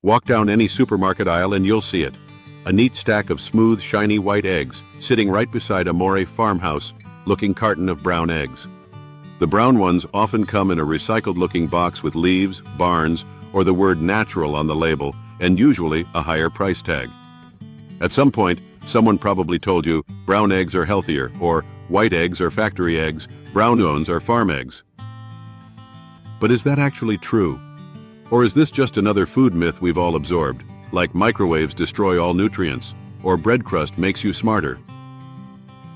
Walk down any supermarket aisle and you'll see it. A neat stack of smooth, shiny white eggs, sitting right beside a Moray farmhouse-looking carton of brown eggs. The brown ones often come in a recycled-looking box with leaves, barns, or the word natural on the label, and usually a higher price tag. At some point, someone probably told you brown eggs are healthier, or white eggs are factory eggs, brown ones are farm eggs. But is that actually true? Or is this just another food myth we've all absorbed, like microwaves destroy all nutrients, or bread crust makes you smarter?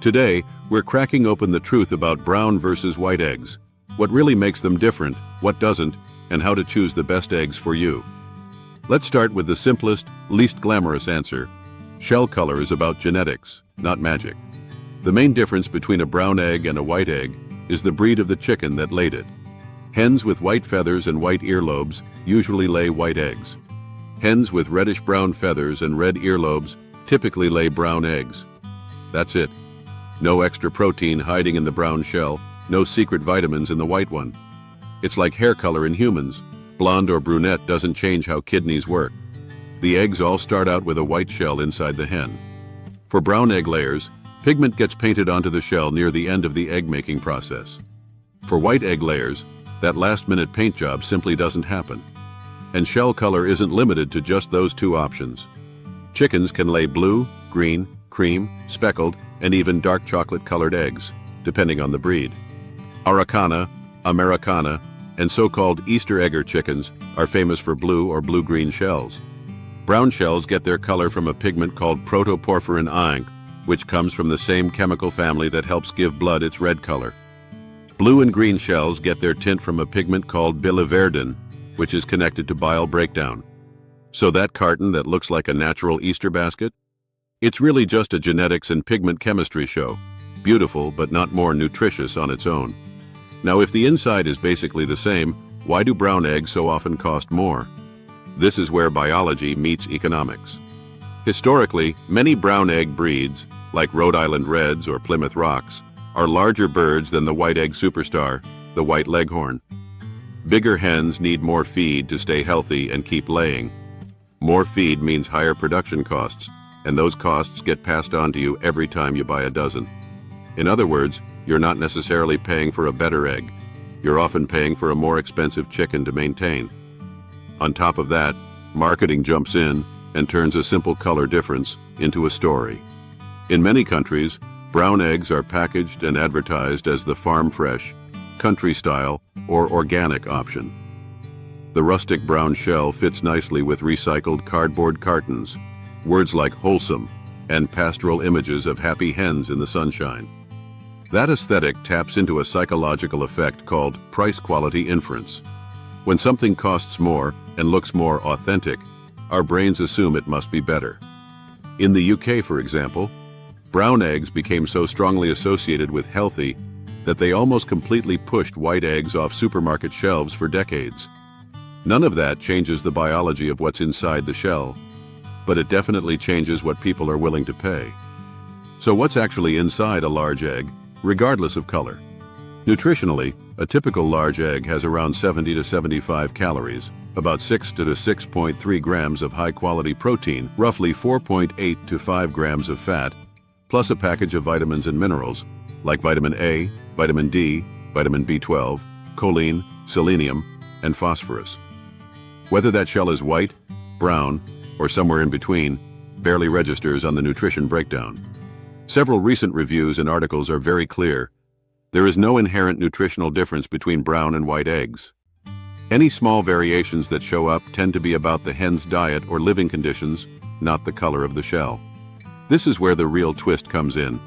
Today, we're cracking open the truth about brown versus white eggs, what really makes them different, what doesn't, and how to choose the best eggs for you. Let's start with the simplest, least glamorous answer. Shell color is about genetics, not magic. The main difference between a brown egg and a white egg is the breed of the chicken that laid it. Hens with white feathers and white earlobes usually lay white eggs. Hens with reddish-brown feathers and red earlobes typically lay brown eggs. That's it. No extra protein hiding in the brown shell, no secret vitamins in the white one. It's like hair color in humans. Blonde or brunette doesn't change how kidneys work. The eggs all start out with a white shell inside the hen. For brown egg layers, pigment gets painted onto the shell near the end of the egg-making process. For white egg layers, that last-minute paint job simply doesn't happen. And shell color isn't limited to just those two options. Chickens can lay blue, green, cream, speckled, and even dark chocolate-colored eggs, depending on the breed. Araucana, Americana, and so-called Easter egger chickens are famous for blue or blue-green shells. Brown shells get their color from a pigment called protoporphyrin ink, which comes from the same chemical family that helps give blood its red color. Blue and green shells get their tint from a pigment called biliverdin, which is connected to bile breakdown. So that carton that looks like a natural Easter basket? It's really just a genetics and pigment chemistry show, beautiful but not more nutritious on its own. Now, if the inside is basically the same, why do brown eggs so often cost more? This is where biology meets economics. Historically, many brown egg breeds, like Rhode Island Reds or Plymouth Rocks, are larger birds than the white egg superstar, the white leghorn. Bigger hens need more feed to stay healthy and keep laying. More feed means higher production costs, and those costs get passed on to you every time you buy a dozen. In other words, you're not necessarily paying for a better egg. You're often paying for a more expensive chicken to maintain. On top of that, marketing jumps in and turns a simple color difference into a story. In many countries, brown eggs are packaged and advertised as the farm-fresh, country-style, or organic option. The rustic brown shell fits nicely with recycled cardboard cartons, words like wholesome, and pastoral images of happy hens in the sunshine. That aesthetic taps into a psychological effect called price-quality inference. When something costs more and looks more authentic, our brains assume it must be better. In the UK, for example, brown eggs became so strongly associated with healthy that they almost completely pushed white eggs off supermarket shelves for decades. None of that changes the biology of what's inside the shell, but it definitely changes what people are willing to pay. So what's actually inside a large egg, regardless of color? Nutritionally, a typical large egg has around 70 to 75 calories, about 6 to 6.3 grams of high-quality protein, roughly 4.8 to 5 grams of fat, plus a package of vitamins and minerals, like vitamin A, vitamin D, vitamin B12, choline, selenium, and phosphorus. Whether that shell is white, brown, or somewhere in between, barely registers on the nutrition breakdown. Several recent reviews and articles are very clear. There is no inherent nutritional difference between brown and white eggs. Any small variations that show up tend to be about the hen's diet or living conditions, not the color of the shell. This is where the real twist comes in.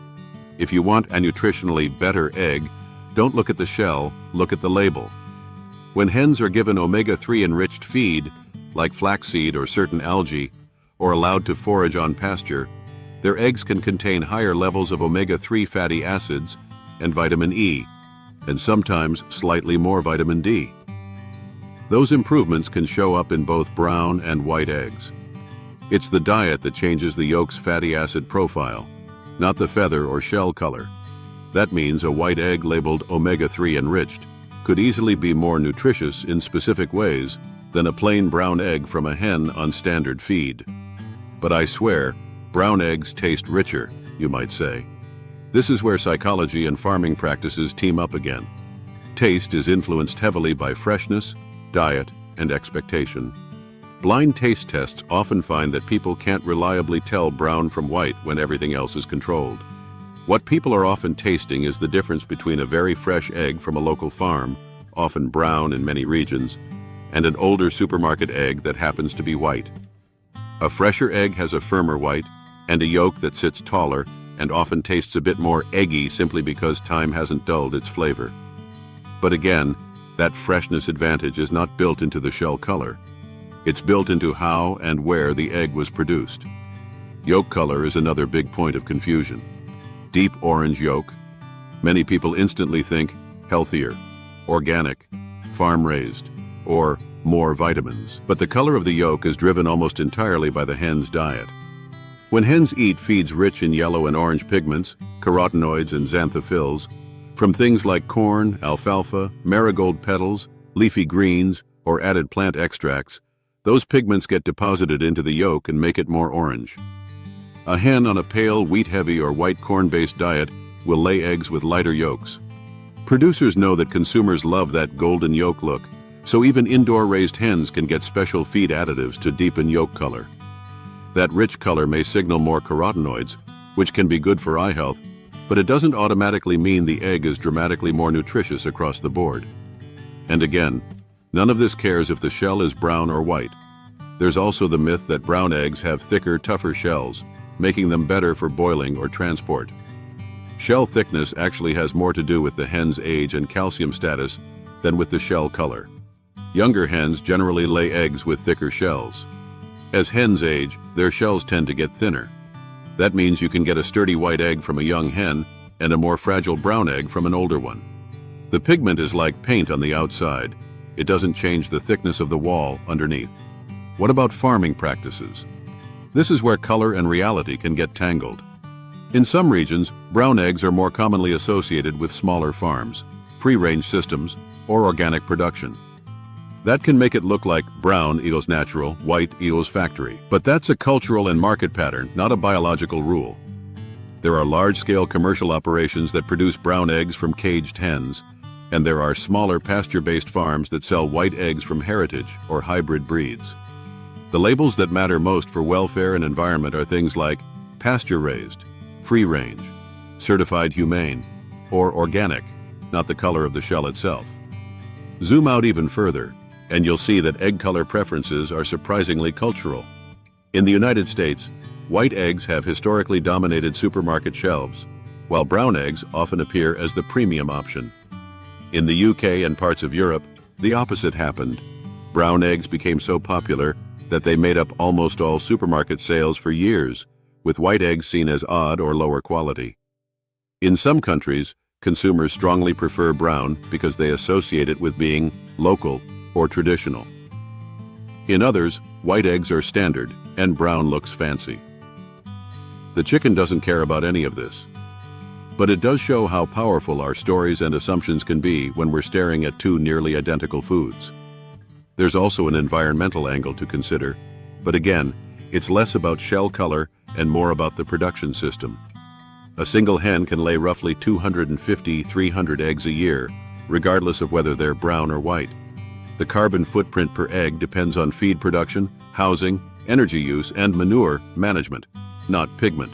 If you want a nutritionally better egg, don't look at the shell, look at the label. When hens are given omega-3 enriched feed, like flaxseed or certain algae, or allowed to forage on pasture, their eggs can contain higher levels of omega-3 fatty acids and vitamin E, and sometimes slightly more vitamin D. Those improvements can show up in both brown and white eggs. It's the diet that changes the yolk's fatty acid profile, not the feather or shell color. That means a white egg labeled omega-3 enriched could easily be more nutritious in specific ways than a plain brown egg from a hen on standard feed. But I swear, brown eggs taste richer, you might say. This is where psychology and farming practices team up again. Taste is influenced heavily by freshness, diet, and expectation. Blind taste tests often find that people can't reliably tell brown from white when everything else is controlled. What people are often tasting is the difference between a very fresh egg from a local farm, often brown in many regions, and an older supermarket egg that happens to be white. A fresher egg has a firmer white, and a yolk that sits taller and often tastes a bit more eggy simply because time hasn't dulled its flavor. But again, that freshness advantage is not built into the shell color. It's built into how and where the egg was produced. Yolk color is another big point of confusion. Deep orange yolk. Many people instantly think healthier, organic, farm-raised, or more vitamins. But the color of the yolk is driven almost entirely by the hen's diet. When hens eat feeds rich in yellow and orange pigments, carotenoids and xanthophylls, from things like corn, alfalfa, marigold petals, leafy greens, or added plant extracts, those pigments get deposited into the yolk and make it more orange. A hen on a pale, wheat-heavy or white corn-based diet will lay eggs with lighter yolks. Producers know that consumers love that golden yolk look, so even indoor-raised hens can get special feed additives to deepen yolk color. That rich color may signal more carotenoids, which can be good for eye health, but it doesn't automatically mean the egg is dramatically more nutritious across the board. And again, none of this cares if the shell is brown or white. There's also the myth that brown eggs have thicker, tougher shells, making them better for boiling or transport. Shell thickness actually has more to do with the hen's age and calcium status than with the shell color. Younger hens generally lay eggs with thicker shells. As hens age, their shells tend to get thinner. That means you can get a sturdy white egg from a young hen and a more fragile brown egg from an older one. The pigment is like paint on the outside. It doesn't change the thickness of the wall underneath. What about farming practices? This is where color and reality can get tangled. In some regions, brown eggs are more commonly associated with smaller farms, free-range systems, or organic production. That can make it look like brown equals natural, white equals factory. But that's a cultural and market pattern, not a biological rule. There are large-scale commercial operations that produce brown eggs from caged hens, and there are smaller pasture-based farms that sell white eggs from heritage or hybrid breeds. The labels that matter most for welfare and environment are things like pasture-raised, free-range, certified humane, or organic, not the color of the shell itself. Zoom out even further, and you'll see that egg color preferences are surprisingly cultural. In the United States, white eggs have historically dominated supermarket shelves, while brown eggs often appear as the premium option. In the UK and parts of Europe, the opposite happened. Brown eggs became so popular that they made up almost all supermarket sales for years, with white eggs seen as odd or lower quality. In some countries, consumers strongly prefer brown because they associate it with being local or traditional. In others, white eggs are standard and brown looks fancy. The chicken doesn't care about any of this. But it does show how powerful our stories and assumptions can be when we're staring at two nearly identical foods. There's also an environmental angle to consider, but again, it's less about shell color and more about the production system. A single hen can lay roughly 250-300 eggs a year, regardless of whether they're brown or white. The carbon footprint per egg depends on feed production, housing, energy use, and manure management, not pigment.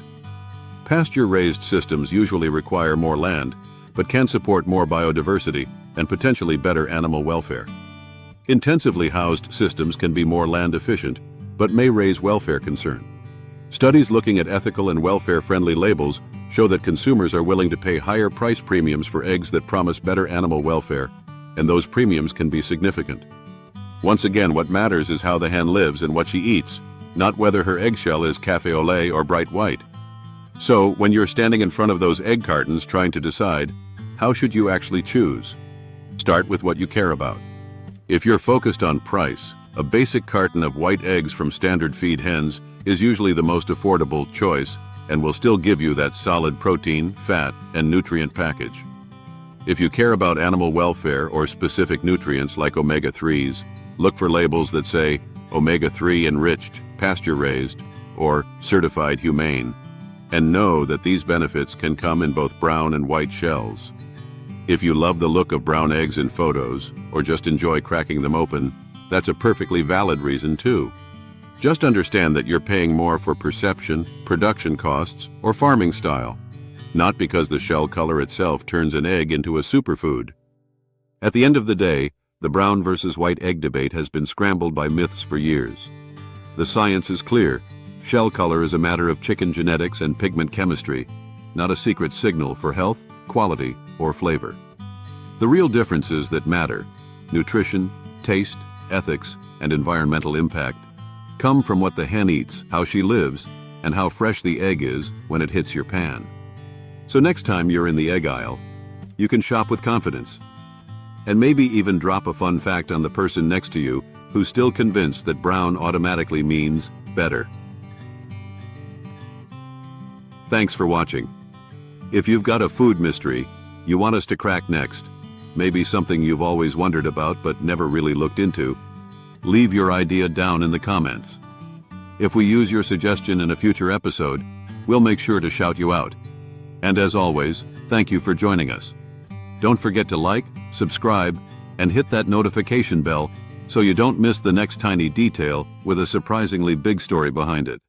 Pasture-raised systems usually require more land, but can support more biodiversity and potentially better animal welfare. Intensively housed systems can be more land efficient, but may raise welfare concern. Studies looking at ethical and welfare-friendly labels show that consumers are willing to pay higher price premiums for eggs that promise better animal welfare, and those premiums can be significant. Once again, what matters is how the hen lives and what she eats, not whether her eggshell is cafe au lait or bright white. So, when you're standing in front of those egg cartons trying to decide, how should you actually choose? Start with what you care about. If you're focused on price, a basic carton of white eggs from standard feed hens is usually the most affordable choice and will still give you that solid protein, fat, and nutrient package. If you care about animal welfare or specific nutrients like omega-3s, Look for labels that say omega-3 enriched, pasture-raised, or certified humane, and know that these benefits can come in both brown and white shells. If you love the look of brown eggs in photos, or just enjoy cracking them open, that's a perfectly valid reason too. Just understand that you're paying more for perception, production costs, or farming style, not because the shell color itself turns an egg into a superfood. At the end of the day, the brown versus white egg debate has been scrambled by myths for years. The science is clear. Shell color is a matter of chicken genetics and pigment chemistry, not a secret signal for health, quality, or flavor. The real differences that matter, nutrition, taste, ethics, and environmental impact, come from what the hen eats, how she lives, and how fresh the egg is when it hits your pan. So next time you're in the egg aisle, you can shop with confidence. And maybe even drop a fun fact on the person next to you who's still convinced that brown automatically means better. Thanks for watching. If you've got a food mystery you want us to crack next, maybe something you've always wondered about but never really looked into, leave your idea down in the comments. If we use your suggestion in a future episode, we'll make sure to shout you out. And as always, thank you for joining us. Don't forget to like, subscribe, and hit that notification bell so you don't miss the next tiny detail with a surprisingly big story behind it.